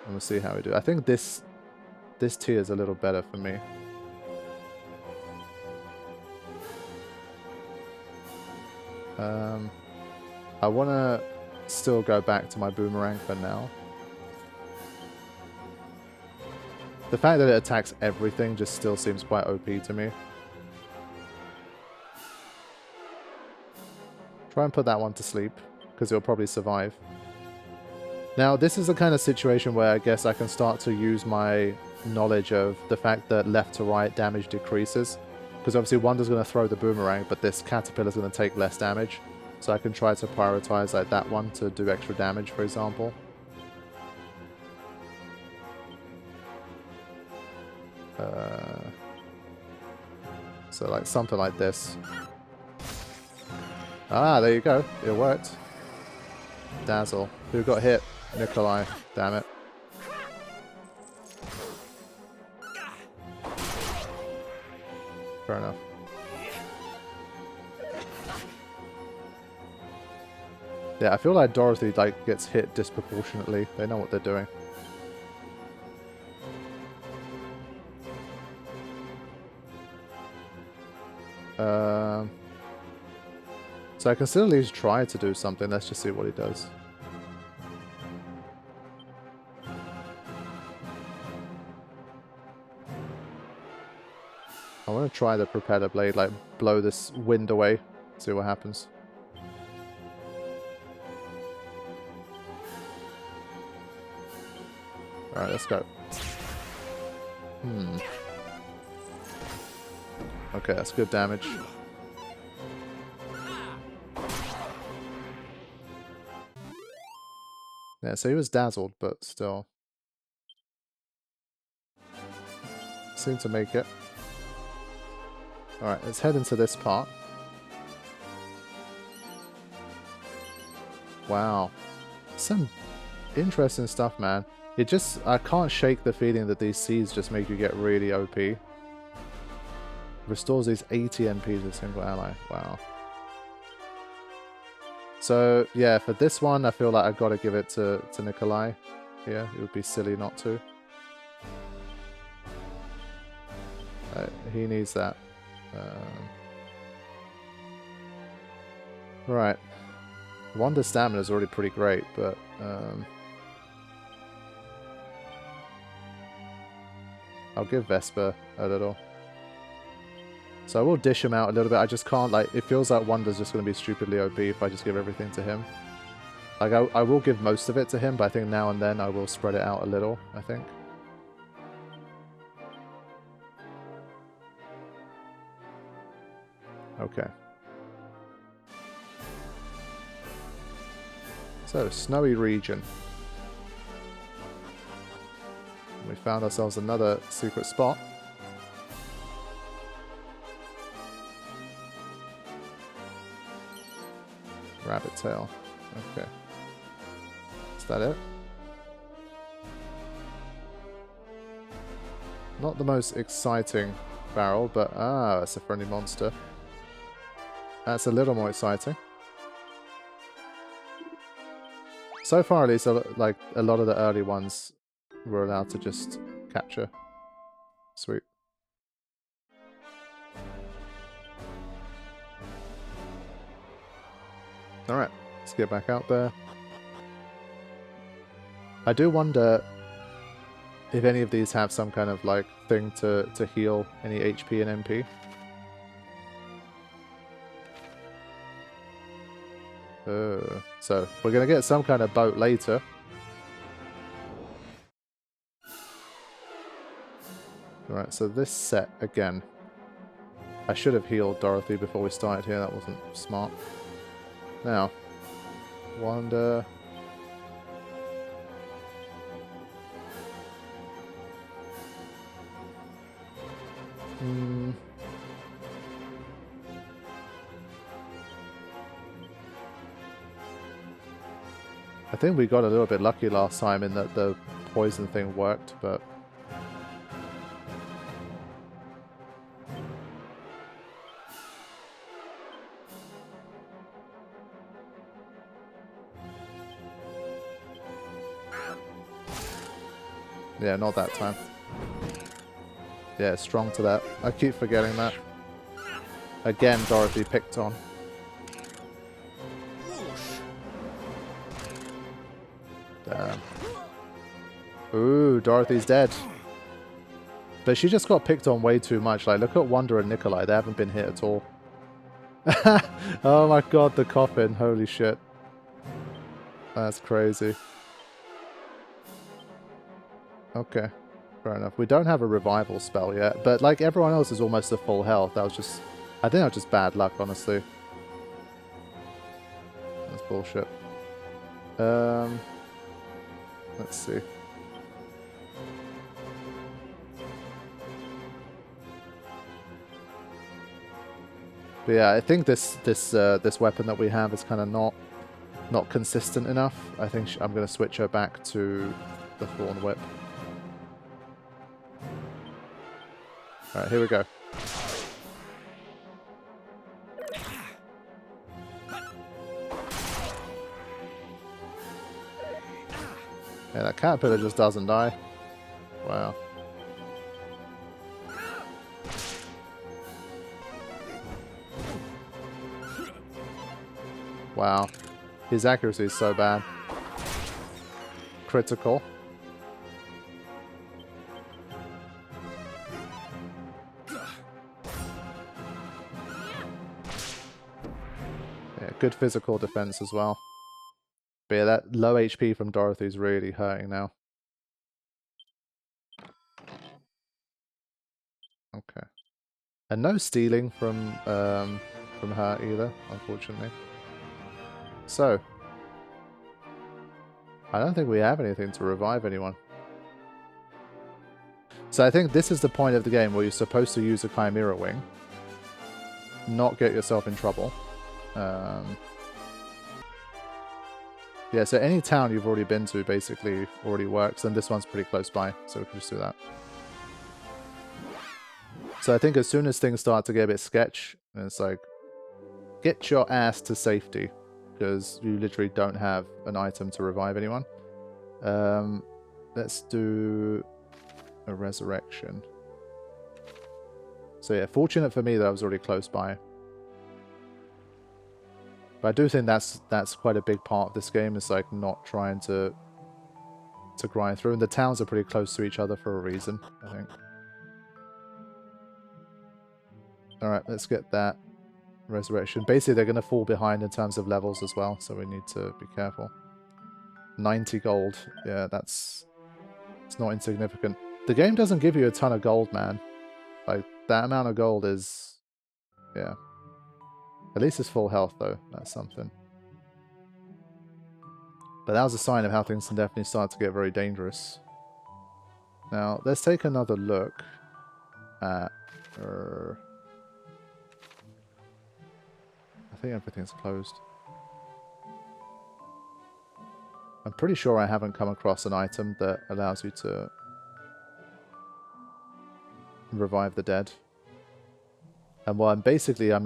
And we'll see how we do. I think this tier is a little better for me. I want to still go back to my boomerang for now. The fact that it attacks everything just still seems quite OP to me. Try and put that one to sleep, because it'll probably survive. Now, this is the kind of situation where I guess I can start to use my knowledge of the fact that left to right damage decreases. Because obviously Wonder's going to throw the boomerang, but this Caterpillar's going to take less damage. So I can try to prioritize like that one to do extra damage, for example. So like something like this. Ah, there you go. It worked. Dazzle. Who got hit? Nikolai. Damn it. Fair enough. Yeah, I feel like Dorothy like gets hit disproportionately. They know what they're doing. So I can still at least try to do something. Let's just see what he does. I want to try the propeller blade, like blow this wind away. See what happens. Alright, let's go. Okay, that's good damage. Yeah, so he was dazzled, but still. Seemed to make it. Alright, let's head into this part. Wow. Some interesting stuff, man. It just, I can't shake the feeling that these seeds just make you get really OP. Restores these 80 NP to a single ally. Wow. So, yeah, for this one, I feel like I've got to give it to Nikolai. Yeah, it would be silly not to. He needs that. Right. Wanda's stamina is already pretty great, but... I'll give Vesper a little. So I will dish him out a little bit. I just can't, like, it feels like Wanda's just going to be stupidly OP if I just give everything to him. Like, I will give most of it to him, but I think now and then I will spread it out a little, I think. Okay. So, snowy region. We found ourselves another secret spot. Rabbit tail. Okay. Is that it? Not the most exciting barrel, but it's a friendly monster. That's a little more exciting. So far, at least, like a lot of the early ones were allowed to just capture. Sweet. Alright, let's get back out there. I do wonder if any of these have some kind of like thing to heal any HP and MP. So we're going to get some kind of boat later. Alright, so this set again. I should have healed Dorothy before we started here, that wasn't smart. Now, Wanda. I think we got a little bit lucky last time in that the poison thing worked, but... Yeah, not that time. Yeah, strong to that. I keep forgetting that. Again, Dorothy picked on. Damn. Ooh, Dorothy's dead. But she just got picked on way too much. Like, look at Wanda and Nikolai. They haven't been hit at all. Oh my god, the coffin. Holy shit. That's crazy. Okay. Fair enough. We don't have a revival spell yet. But, like, everyone else is almost at full health. That was just... I think that was just bad luck, honestly. That's bullshit. Let's see. But yeah, I think this weapon that we have is kind of not consistent enough. I think I'm going to switch her back to the Thorn Whip. Alright, here we go. Yeah, that caterpillar just doesn't die. Wow. Wow. His accuracy is so bad. Critical. Yeah, good physical defense as well. But yeah, that low HP from Dorothy is really hurting now. Okay. And no stealing from her either, unfortunately. So, I don't think we have anything to revive anyone. So I think this is the point of the game where you're supposed to use a Chimera Wing. Not get yourself in trouble. Yeah, so any town you've already been to basically already works, and this one's pretty close by, so we can just do that. So I think as soon as things start to get a bit sketch, it's like, get your ass to safety, because you literally don't have an item to revive anyone. Let's do a resurrection. So yeah, fortunate for me that I was already close by. But I do think that's quite a big part of this game, is like not trying to grind through. And the towns are pretty close to each other for a reason, I think. Alright, let's get that resurrection. Basically, they're going to fall behind in terms of levels as well, so we need to be careful. 90 gold. Yeah, it's not insignificant. The game doesn't give you a ton of gold, man. Like, that amount of gold is... yeah. At least it's full health, though. That's something. But that was a sign of how things can definitely start to get very dangerous. Now, let's take another look at... I think everything's closed. I'm pretty sure I haven't come across an item that allows you to revive the dead. And well, I'm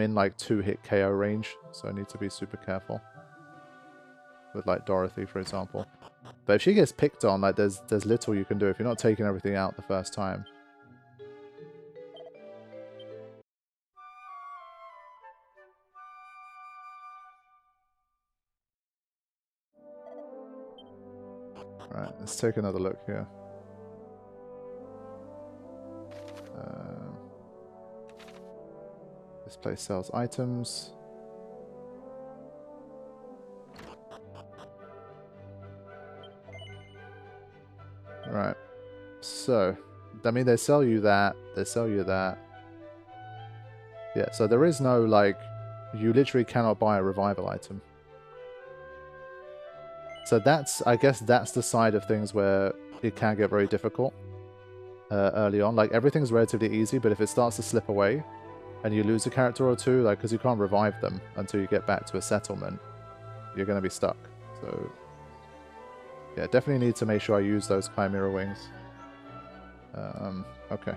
in like 2-hit KO range, so I need to be super careful. With like Dorothy, for example. But if she gets picked on, like there's little you can do if you're not taking everything out the first time. Right, let's take another look here. This place sells items. Right. So, I mean, they sell you that. They sell you that. Yeah, so there is no, like, you literally cannot buy a revival item. So that's, I guess that's the side of things where it can get very difficult early on. Like, everything's relatively easy, but if it starts to slip away and you lose a character or two, like, because you can't revive them until you get back to a settlement, you're going to be stuck. So, yeah, definitely need to make sure I use those Chimera Wings. Okay.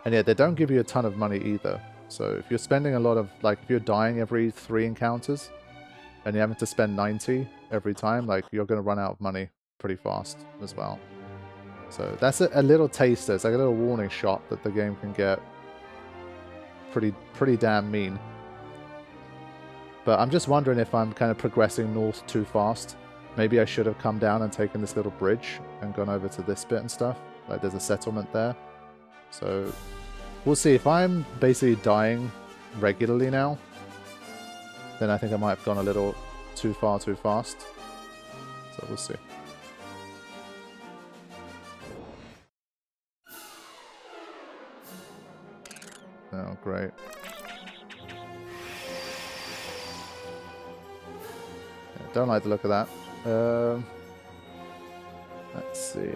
And yeah, they don't give you a ton of money either. So if you're spending a lot of, like, if you're dying every 3 encounters, and you're having to spend 90 every time, like, you're going to run out of money pretty fast as well. So that's a little taster. It's like a little warning shot that the game can get pretty damn mean. But I'm just wondering if I'm kind of progressing north too fast. Maybe I should have come down and taken this little bridge and gone over to this bit and stuff. Like there's a settlement there. So we'll see. If I'm basically dying regularly now, then I think I might have gone a little too far too fast. So we'll see. Oh, great. Yeah, don't like the look of that. Let's see.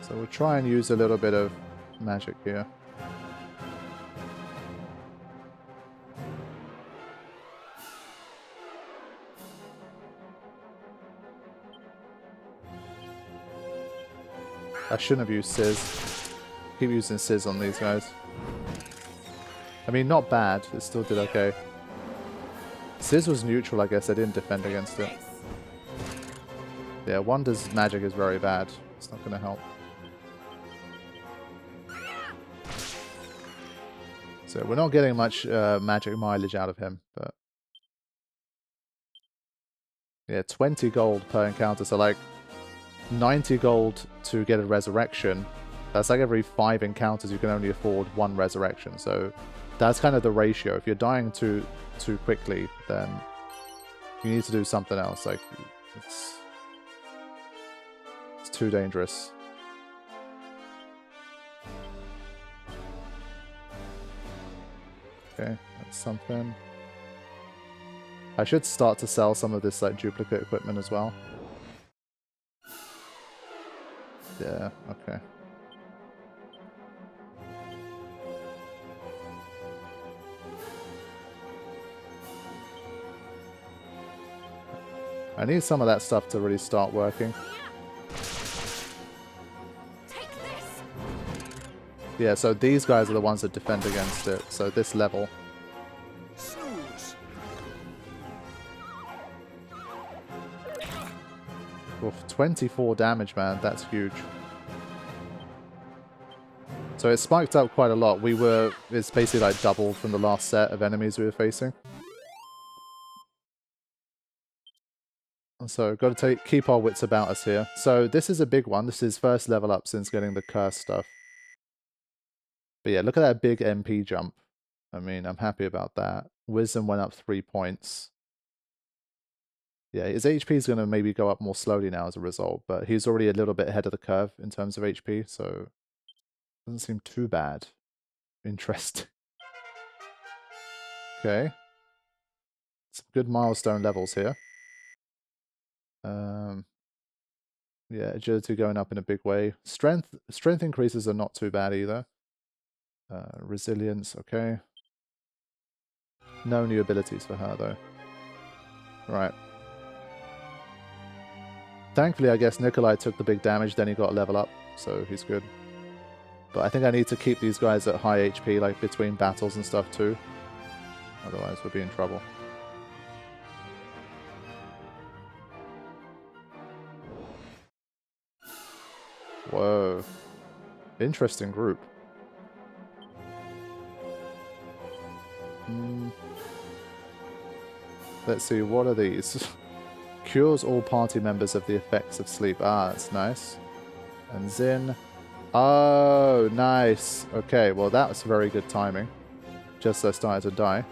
So we'll try and use a little bit of magic here. I shouldn't have used Sizz. Keep using Sizz on these guys. I mean, not bad. It still did okay. Sizz was neutral, I guess. I didn't defend against it. Yeah, Wonder's magic is very bad. It's not going to help. So we're not getting much magic mileage out of him, but... Yeah, 20 gold per encounter, so like 90 gold to get a resurrection. That's like every 5 encounters you can only afford 1 resurrection, so that's kind of the ratio. If you're dying too quickly, then you need to do something else. Like, it's too dangerous. Okay, that's something. I should start to sell some of this like duplicate equipment as well. Yeah, okay. I need some of that stuff to really start working. Yeah, so these guys are the ones that defend against it. So this level. Oof, 24 damage, man. That's huge. So it spiked up quite a lot. It's basically like doubled from the last set of enemies we were facing. So got to keep our wits about us here. So this is a big one. This is first level up since getting the curse stuff. But yeah, look at that big MP jump. I mean, I'm happy about that. Wisdom went up 3 points. Yeah, his HP is going to maybe go up more slowly now as a result, but he's already a little bit ahead of the curve in terms of HP, so doesn't seem too bad. Interesting. Okay. Some good milestone levels here. Yeah, agility going up in a big way. Strength increases are not too bad either. Resilience, okay. No new abilities for her though. Right. Thankfully, I guess Nikolai took the big damage, then he got a level up, so he's good. But I think I need to keep these guys at high HP, like between battles and stuff too. Otherwise, we'll be in trouble. Whoa. Interesting group. Let's see, what are these? Cures all party members of the effects of sleep. Ah, that's nice. And Zin. Oh, nice. Okay, well that was very good timing. Just as I started to die.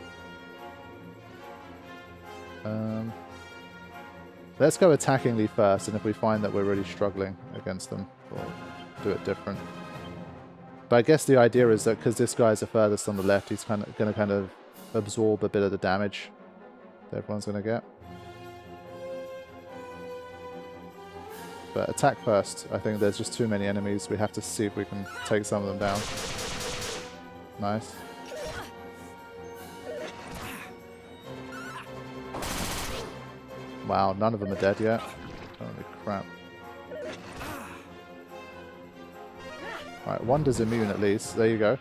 Let's go attackingly first, and if we find that we're really struggling against them, we'll do it different. But I guess the idea is that because this guy's the furthest on the left, he's going to kind of absorb a bit of the damage that everyone's going to get. But attack first. I think there's just too many enemies. We have to see if we can take some of them down. Nice. Wow, none of them are dead yet. Holy crap. Alright, Wanda's immune at least. There you go.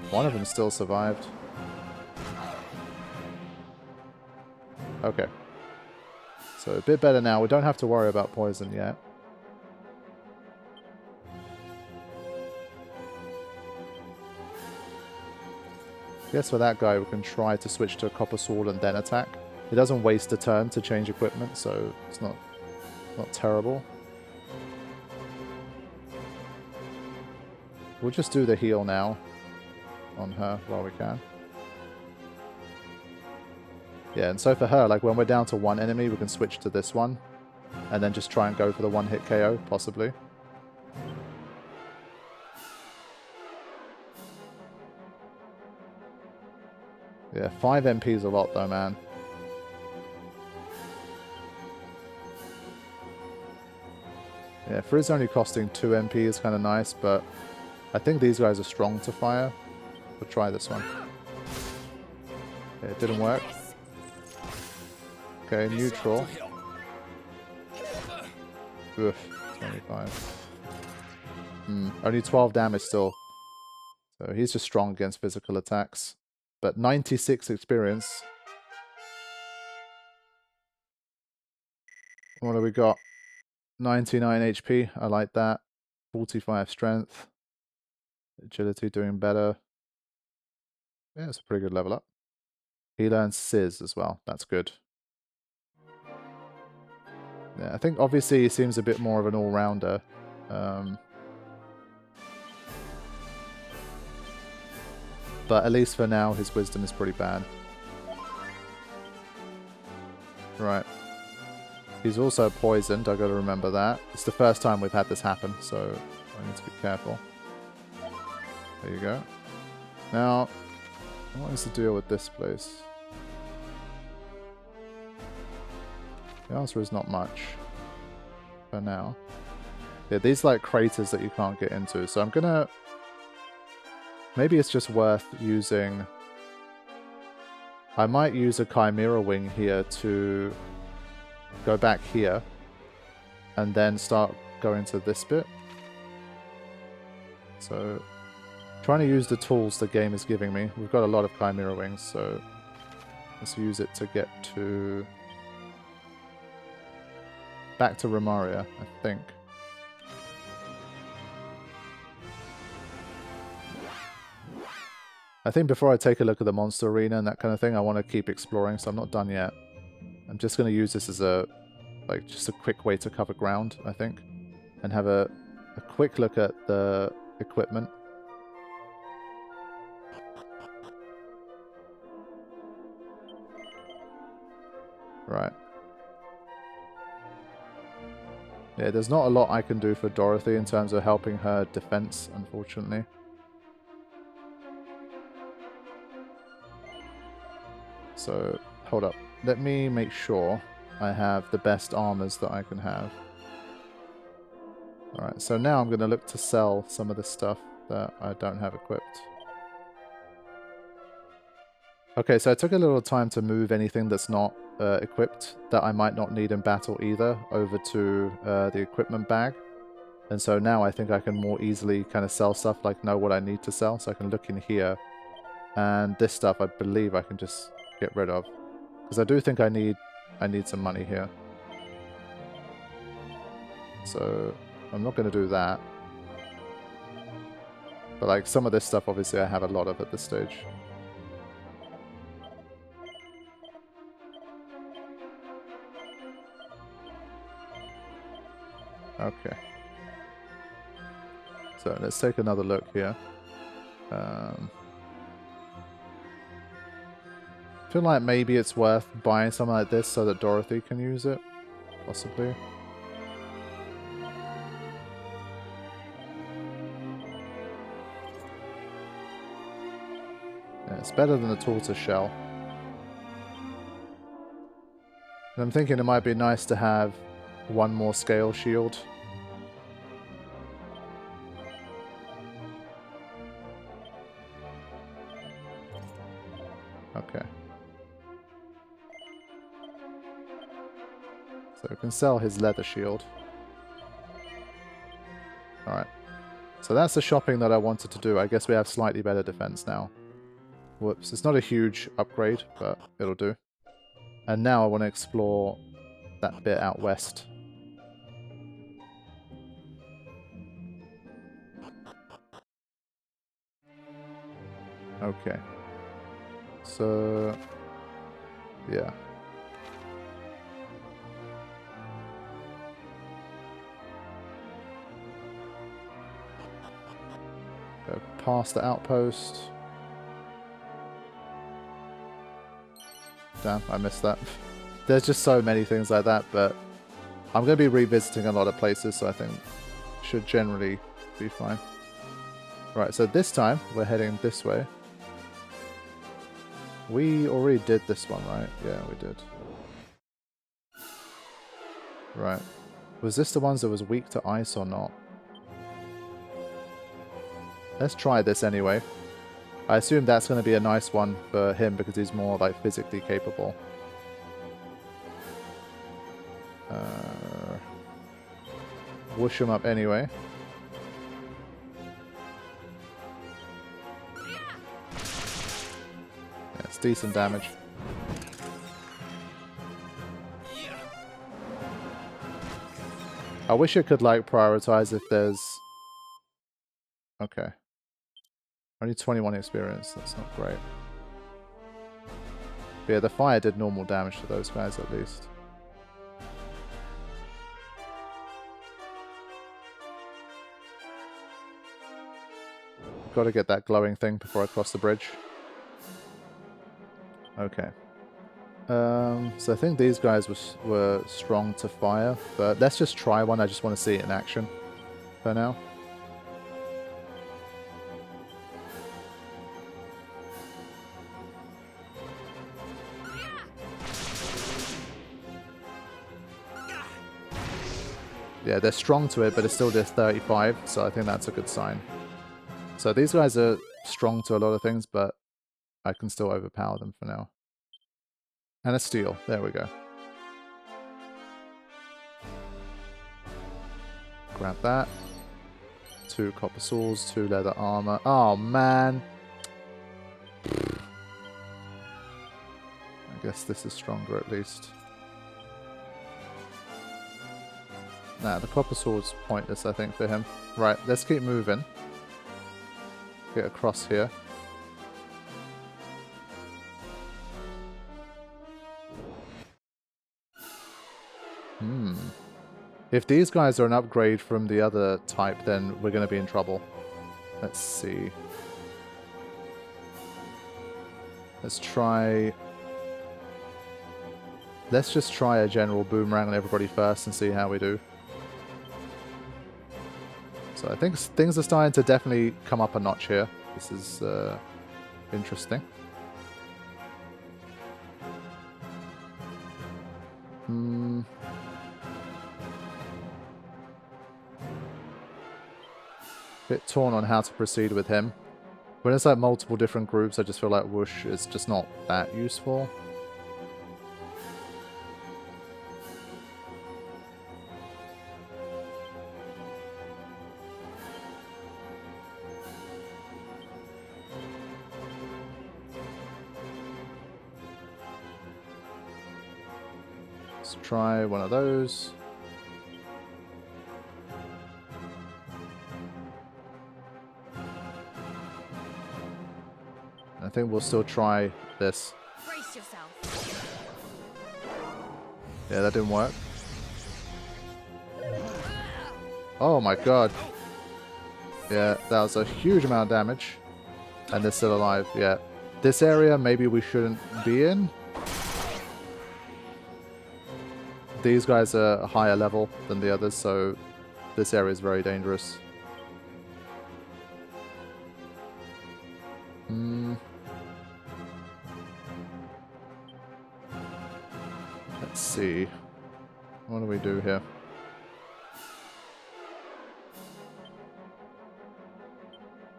One of them still survived. Okay. So a bit better now. We don't have to worry about poison yet. Guess for that guy we can try to switch to a copper sword and then attack. It doesn't waste a turn to change equipment, so it's not terrible. We'll just do the heal now on her while we can. Yeah, and so for her, like when we're down to one enemy, we can switch to this one and then just try and go for the one-hit KO, possibly. Yeah, 5 MP is a lot though, man. Yeah, Frizz only costing 2 MP is kind of nice, but I think these guys are strong to fire. We'll try this one. Yeah, it didn't work. Okay, neutral. Oof, 25. Only 12 damage still. So he's just strong against physical attacks. But 96 experience. What do we got? 99 HP. I like that. 45 strength. Agility doing better. Yeah, it's a pretty good level up. He learns Sizz as well. That's good. Yeah, I think obviously he seems a bit more of an all-rounder. But at least for now, his wisdom is pretty bad. Right. He's also poisoned, I gotta remember that. It's the first time we've had this happen, so I need to be careful. There you go. Now, what is the deal with this place? The answer is not much. For now. Yeah, these like craters that you can't get into, so I'm gonna... Maybe it's just worth using... I might use a Chimera Wing here to go back here and then start going to this bit. So, trying to use the tools the game is giving me. We've got a lot of Chimera Wings, so let's use it to get to... back to Romaria, I think. I think before I take a look at the monster arena and that kind of thing, I want to keep exploring, so I'm not done yet. I'm just going to use this as a, like, just a quick way to cover ground, I think. And have a quick look at the equipment. Right. Yeah, there's not a lot I can do for Dorothy in terms of helping her defense, unfortunately. So, hold up. Let me make sure I have the best armors that I can have. Alright, so now I'm going to look to sell some of the stuff that I don't have equipped. Okay, so I took a little time to move anything that's not equipped that I might not need in battle either over to the equipment bag. And so now I think I can more easily kind of sell stuff, like know what I need to sell. So I can look in here. And this stuff I believe I can just get rid of. Because I do think I need some money here. So I'm not going to do that. But like some of this stuff obviously I have a lot of at this stage. Okay. So let's take another look here. I feel like maybe it's worth buying something like this so that Dorothy can use it. Possibly. Yeah, it's better than the tortoise shell. And I'm thinking it might be nice to have one more scale shield. Okay. So we can sell his leather shield. Alright. So that's the shopping that I wanted to do. I guess we have slightly better defense now. Whoops. It's not a huge upgrade, but it'll do. And now I want to explore that bit out west. Okay. So, yeah. Go past the outpost. Damn, I missed that. There's just so many things like that, but I'm going to be revisiting a lot of places, so I think should generally be fine. Right, so this time we're heading this way. We already did this one, right? Yeah, we did. Right. Was this the ones that was weak to ice or not? Let's try this anyway. I assume that's going to be a nice one for him because he's more like physically capable. Whoosh him up anyway. Yeah, it's decent damage. I wish it could like prioritize if there's... Okay. Only 21 experience, that's not great. But yeah, the fire did normal damage to those guys at least. Got to get that glowing thing before I cross the bridge. Okay. So I think these guys were strong to fire, but let's just try one. I just want to see it in action for now. Yeah, they're strong to it, but it's still just 35, so I think that's a good sign. So these guys are strong to a lot of things, but I can still overpower them for now. And a steel. There we go. Grab that. 2 copper swords, 2 leather armor. Oh, man. I guess this is stronger at least. Nah, the copper sword's pointless, I think, for him. Right, let's keep moving. Get across here. If these guys are an upgrade from the other type, then we're going to be in trouble. Let's see. Let's try... Let's just try a general boomerang on everybody first and see how we do. So I think things are starting to definitely come up a notch here. This is interesting. Bit torn on how to proceed with him. When it's like multiple different groups, I just feel like whoosh is just not that useful. Let's try one of those. I think we'll still try this. Brace yourself. Yeah, that didn't work. Oh my god. Yeah, that was a huge amount of damage. And they're still alive, yeah. This area maybe we shouldn't be in. These guys are a higher level than the others, so this area is very dangerous. Let's see. What do we do here?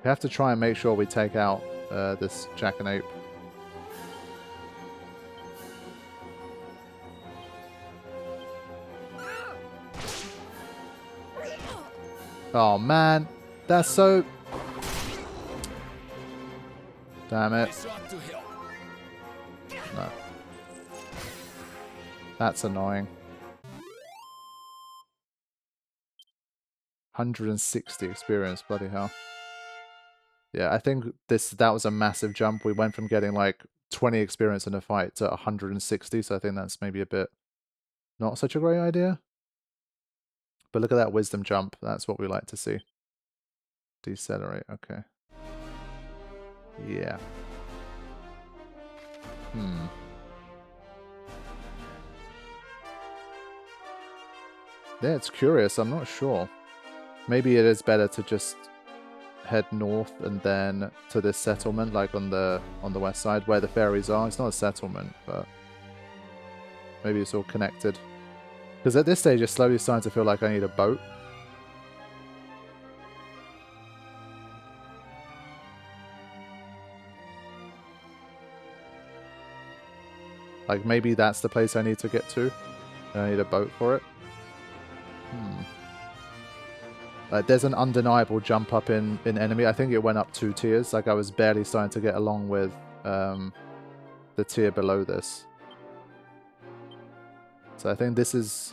We have to try and make sure we take out this jackanape. Oh man, That's so... Damn it. No. That's annoying. 160 experience, bloody hell. Yeah, I think that was a massive jump. We went from getting like 20 experience in a fight to 160, so I think that's maybe a bit not such a great idea. But look at that wisdom jump. That's what we like to see. Decelerate, okay. Yeah. Yeah, it's curious. I'm not sure. Maybe it is better to just head north and then to this settlement, like on the west side where the fairies are. It's not a settlement, but maybe it's all connected. Because at this stage, it's slowly starting to feel like I need a boat. Like maybe that's the place I need to get to, and I need a boat for it. Like there's an undeniable jump up in enemy. I think it went up 2 tiers. Like I was barely starting to get along with the tier below this. So I think this is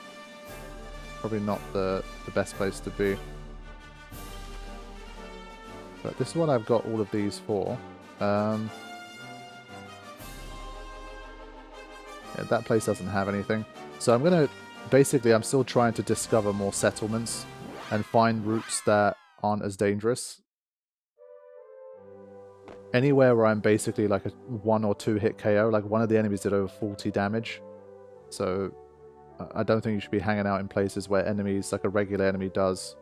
probably not the best place to be. But this is what I've got all of these for. Yeah, that place doesn't have anything. So I'm going to... Basically, I'm still trying to discover more settlements and find routes that aren't as dangerous. Anywhere where I'm basically like a 1 or 2 hit KO, like one of the enemies did over 40 damage. So I don't think you should be hanging out in places where enemies, like a regular enemy, does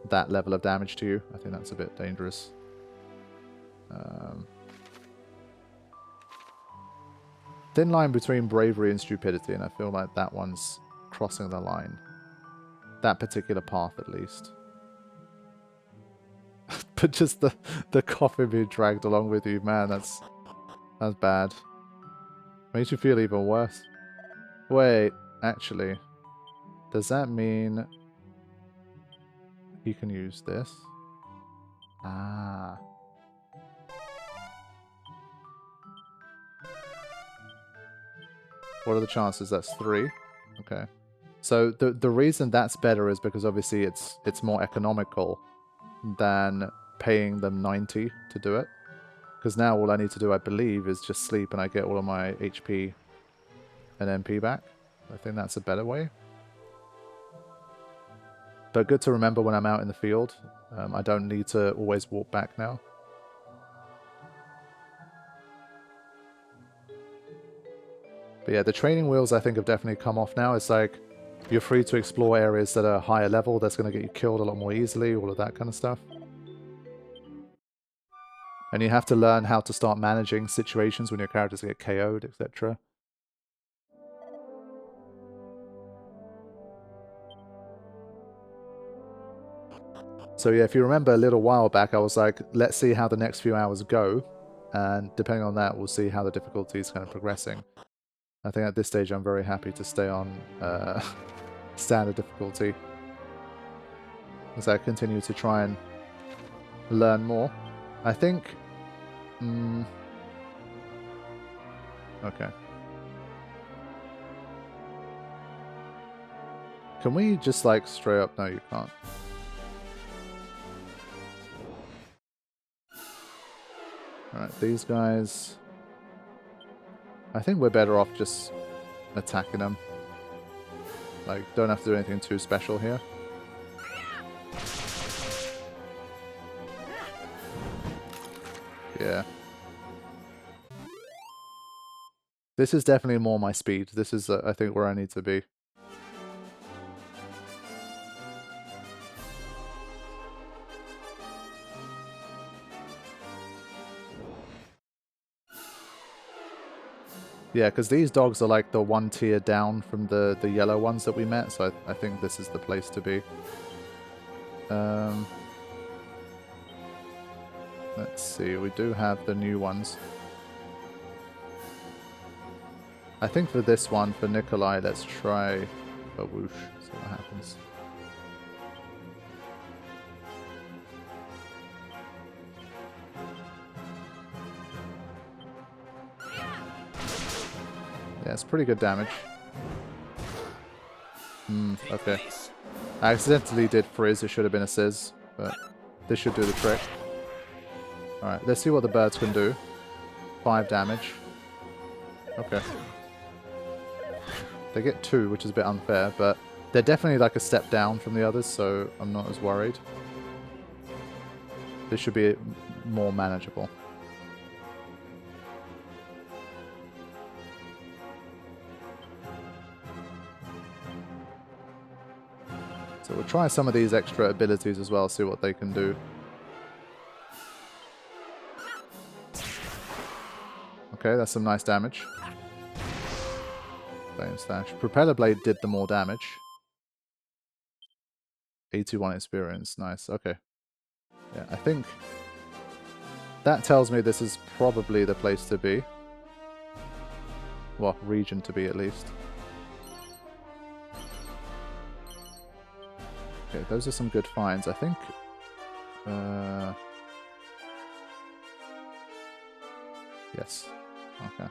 that level of damage to you. I think that's a bit dangerous. Thin line between bravery and stupidity, and I feel like that one's crossing the line. That particular path, at least. But just the coffin being dragged along with you, man, that's bad. Makes you feel even worse. Wait, actually, does that mean you can use this? Ah. What are the chances? That's 3. Okay. So the reason that's better is because obviously it's more economical than paying them 90 to do it. Because now all I need to do, I believe, is just sleep and I get all of my HP and MP back. I think that's a better way. But good to remember when I'm out in the field. I don't need to always walk back now. But yeah, the training wheels I think have definitely come off now. It's like you're free to explore areas that are higher level. That's going to get you killed a lot more easily, all of that kind of stuff. And you have to learn how to start managing situations when your characters get KO'd, etc. So yeah, if you remember a little while back, I was like, let's see how the next few hours go. And depending on that, we'll see how the difficulty is kind of progressing. I think at this stage, I'm very happy to stay on standard difficulty as I continue to try and learn more. I think... okay. Can we just like straight up... No, you can't. Alright, these guys... I think we're better off just attacking them. Like, don't have to do anything too special here. Yeah. This is definitely more my speed. This is, I think, where I need to be. Yeah, because these dogs are like the 1 tier down from the yellow ones that we met, so I think this is the place to be. Let's see, we do have the new ones. I think for this one, for Nikolai, let's try a whoosh, see what happens. it's pretty good damage. Okay. I accidentally did frizz, it should have been a sizz, but this should do the trick. Alright, let's see what the birds can do. 5 damage. Okay. They get 2, which is a bit unfair, but they're definitely like a step down from the others, so I'm not as worried. This should be more manageable. So we'll try some of these extra abilities as well, see what they can do. Okay, that's some nice damage. Flame Slash. Propeller Blade did the more damage. 81 experience, nice, okay. Yeah, I think that tells me this is probably the place to be. Well, region to be at least. Okay, those are some good finds. I think... yes. Okay.